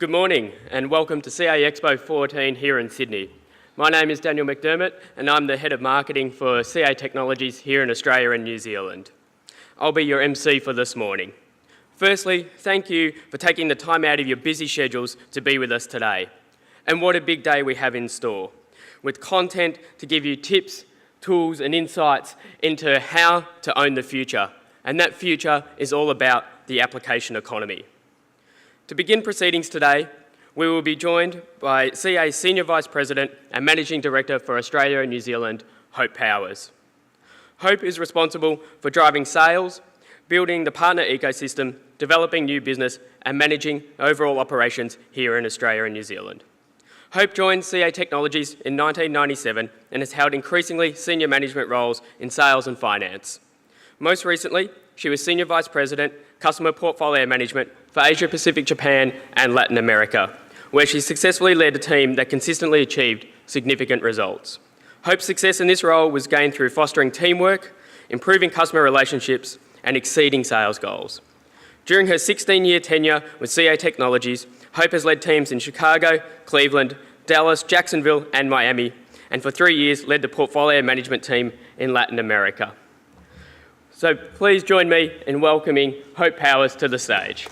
Good morning and welcome to CA Expo 14 here in Sydney. My name is Daniel McDermott and I'm the Head of Marketing for CA Technologies here in Australia and New Zealand. I'll be your MC for this morning. Firstly, thank you for taking the time out of your busy schedules to be with us today. And what a big day we have in store, with content to give you tips, tools and insights into how to own the future. And that future is all about the application economy. To begin proceedings today, we will be joined by CA's Senior Vice President and Managing Director for Australia and New Zealand, Hope Powers. Hope is responsible for driving sales, building the partner ecosystem, developing new business and managing overall operations here in Australia and New Zealand. Hope joined CA Technologies in 1997 and has held increasingly senior management roles in sales and finance. Most recently, she was Senior Vice President, Customer Portfolio Management for Asia Pacific, Japan and Latin America, where she successfully led a team that consistently achieved significant results. Hope's success in this role was gained through fostering teamwork, improving customer relationships and exceeding sales goals. During her 16-year tenure with CA Technologies, Hope has led teams in Chicago, Cleveland, Dallas, Jacksonville and Miami, and for 3 years led the portfolio management team in Latin America. So please join me in welcoming Hope Powers to the stage.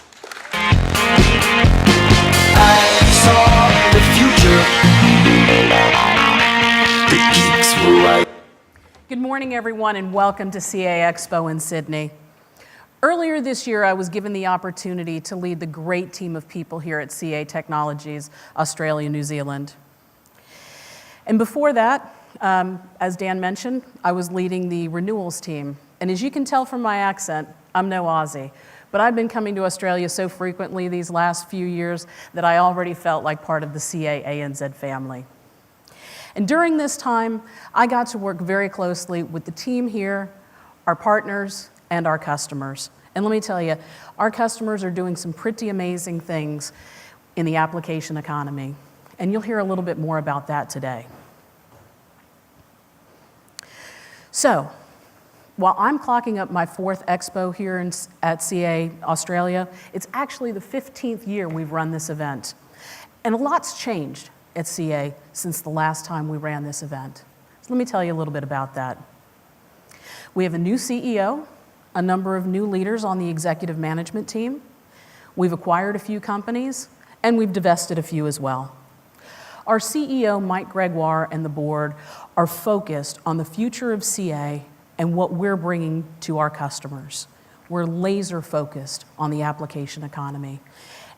I saw the future. The Geeks Were Right. Good morning, everyone, and welcome to CA Expo in Sydney. Earlier this year, I was given the opportunity to lead the great team of people here at CA Technologies, Australia, New Zealand. And before that, as Dan mentioned, I was leading the renewals team. And as you can tell from my accent, I'm no Aussie. But I've been coming to Australia so frequently these last few years that I already felt like part of the CA ANZ family. And during this time, I got to work very closely with the team here, our partners, and our customers. And let me tell you, our customers are doing some pretty amazing things in the application economy. And you'll hear a little bit more about that today. So, while I'm clocking up my 4th Expo here at CA Australia, it's actually the 15th year we've run this event. And a lot's changed at CA since the last time we ran this event. So let me tell you a little bit about that. We have a new CEO, a number of new leaders on the executive management team. We've acquired a few companies, and we've divested a few as well. Our CEO, Mike Gregoire, and the board are focused on the future of CA and what we're bringing to our customers. We're laser focused on the application economy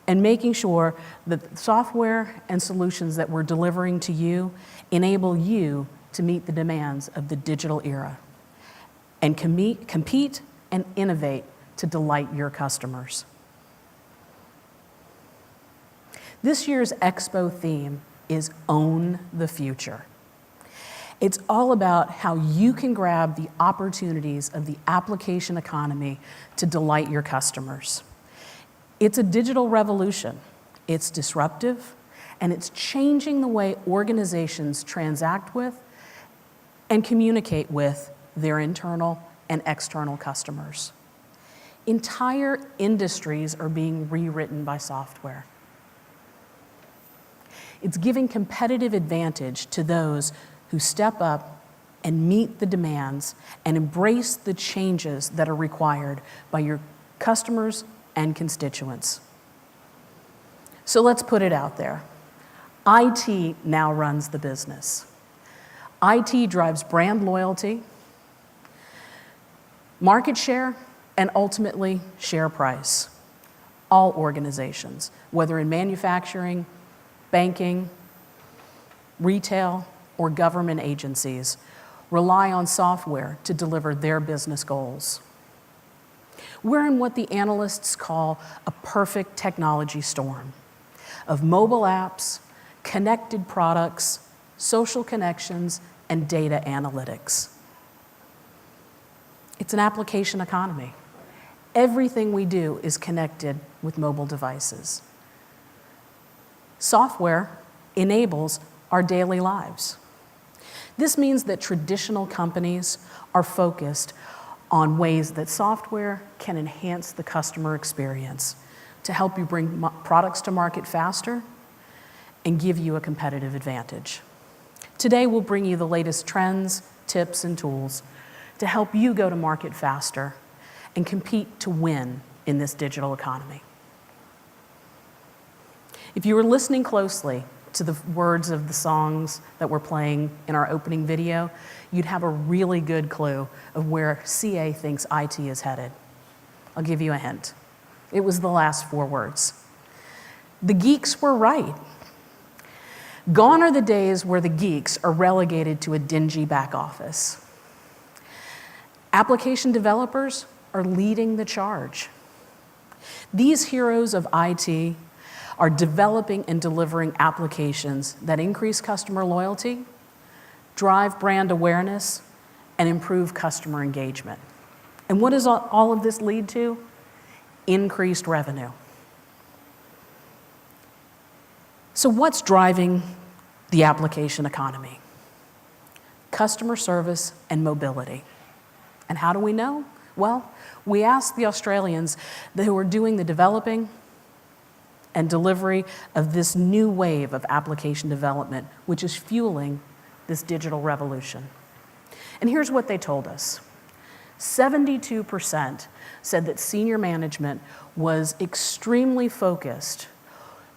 and making sure that the software and solutions that we're delivering to you enable you to meet the demands of the digital era and compete and innovate to delight your customers. This year's Expo theme is Own the Future. It's all about how you can grab the opportunities of the application economy to delight your customers. It's a digital revolution. It's disruptive, and it's changing the way organizations transact with and communicate with their internal and external customers. Entire industries are being rewritten by software. It's giving competitive advantage to those who step up and meet the demands and embrace the changes that are required by your customers and constituents. So let's put it out there. IT now runs the business. IT drives brand loyalty, market share, and ultimately share price. All organizations, whether in manufacturing, banking, retail, or government agencies, rely on software to deliver their business goals. We're in what the analysts call a perfect technology storm of mobile apps, connected products, social connections, and data analytics. It's an application economy. Everything we do is connected with mobile devices. Software enables our daily lives. This means that traditional companies are focused on ways that software can enhance the customer experience. to help you bring products to market faster and give you a competitive advantage. Today, we'll bring you the latest trends, tips, and tools to help you go to market faster and compete to win in this digital economy. If you were listening closely to the words of the songs that were playing in our opening video, you'd have a really good clue of where CA thinks IT is headed. I'll give you a hint. It was the last 4 words. The geeks were right. Gone are the days where the geeks are relegated to a dingy back office. Application developers are leading the charge. These heroes of IT are developing and delivering applications that increase customer loyalty, drive brand awareness, and improve customer engagement. And what does all of this lead to? Increased revenue. So what's driving the application economy? Customer service and mobility. And how do we know? Well, we asked the Australians who are doing the developing and delivery of this new wave of application development, which is fueling this digital revolution. And here's what they told us. 72% said that senior management was extremely focused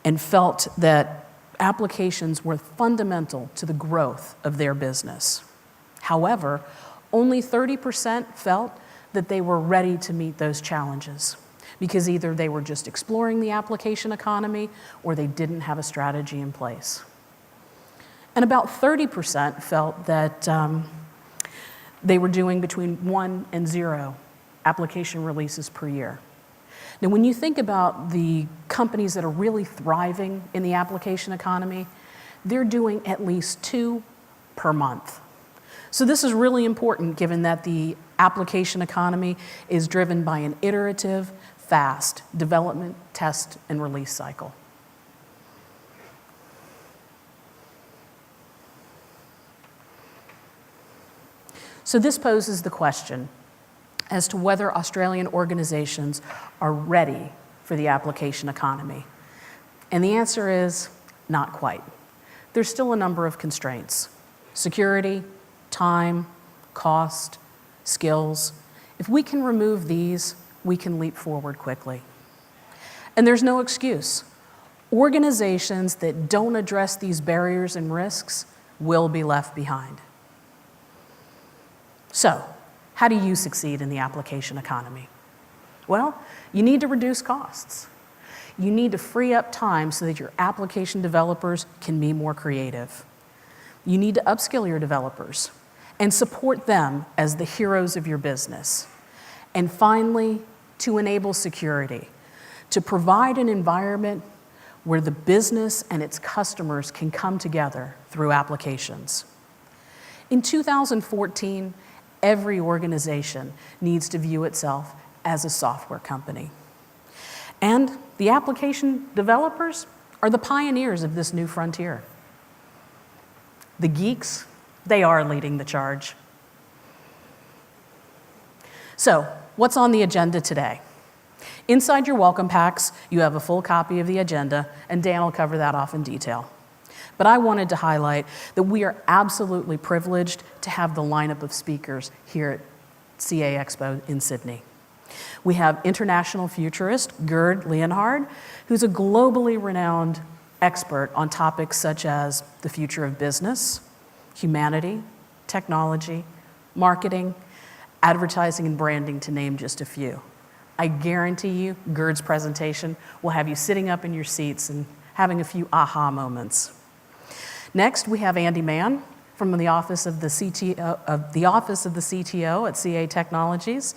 and felt that applications were fundamental to the growth of their business. However, only 30% felt that they were ready to meet those challenges because either they were just exploring the application economy or they didn't have a strategy in place. And about 30% felt that they were doing between 1 and 0 application releases per year. Now, when you think about the companies that are really thriving in the application economy, they're doing at least 2 per month. So this is really important given that the application economy is driven by an iterative, fast development, test, and release cycle. So this poses the question as to whether Australian organizations are ready for the application economy. And the answer is not quite. There's still a number of constraints: security, time, cost, skills. If we can remove these, we can leap forward quickly. And there's no excuse. Organizations that don't address these barriers and risks will be left behind. So, how do you succeed in the application economy? Well, you need to reduce costs. You need to free up time so that your application developers can be more creative. You need to upskill your developers and support them as the heroes of your business. And finally, to enable security, to provide an environment where the business and its customers can come together through applications. In 2014, every organization needs to view itself as a software company. And the application developers are the pioneers of this new frontier. The geeks, they are leading the charge. So, what's on the agenda today? Inside your welcome packs, you have a full copy of the agenda, and Dan will cover that off in detail. But I wanted to highlight that we are absolutely privileged to have the lineup of speakers here at CA Expo in Sydney. We have international futurist Gerd Leonhard, who's a globally renowned expert on topics such as the future of business, humanity, technology, marketing, advertising, and branding, to name just a few. I guarantee you, Gerd's presentation will have you sitting up in your seats and having a few aha moments. Next, we have Andy Mann from the Office of the CTO at CA Technologies.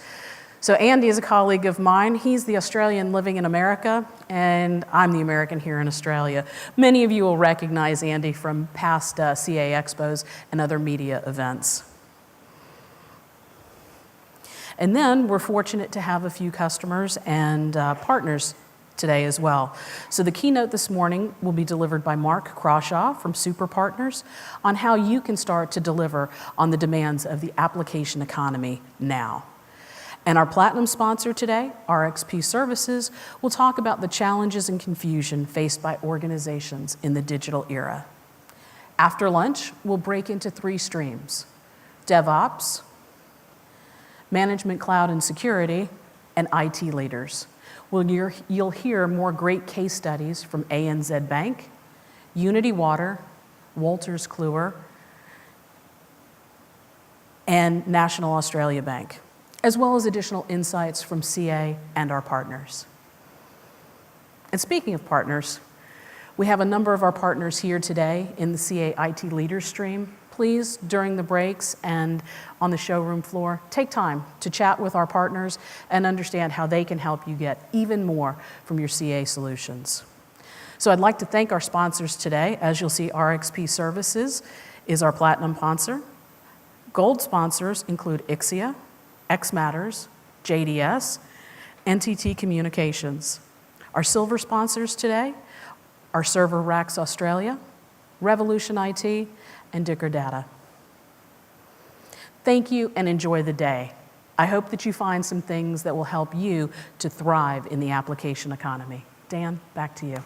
So Andy is a colleague of mine. He's the Australian living in America, and I'm the American here in Australia. Many of you will recognize Andy from past CA Expos and other media events. And then we're fortunate to have a few customers and partners today as well. So the keynote this morning will be delivered by Mark Crawshaw from Super Partners on how you can start to deliver on the demands of the application economy now. And our platinum sponsor today, RXP Services, will talk about the challenges and confusion faced by organizations in the digital era. After lunch, we'll break into 3 streams: DevOps, Management Cloud and Security, and IT leaders. You'll hear more great case studies from ANZ Bank, Unity Water, Wolters Kluwer, and National Australia Bank, as well as additional insights from CA and our partners. And speaking of partners, we have a number of our partners here today in the CA IT Leaders stream. Please, during the breaks and on the showroom floor, take time to chat with our partners and understand how they can help you get even more from your CA solutions. So I'd like to thank our sponsors today. As you'll see, RXP Services is our platinum sponsor. Gold sponsors include Ixia, XMatters, JDS, NTT Communications. Our silver sponsors today are Server Racks Australia, Revolution IT, and Dicker Data. Thank you and enjoy the day. I hope that you find some things that will help you to thrive in the application economy. Dan, back to you.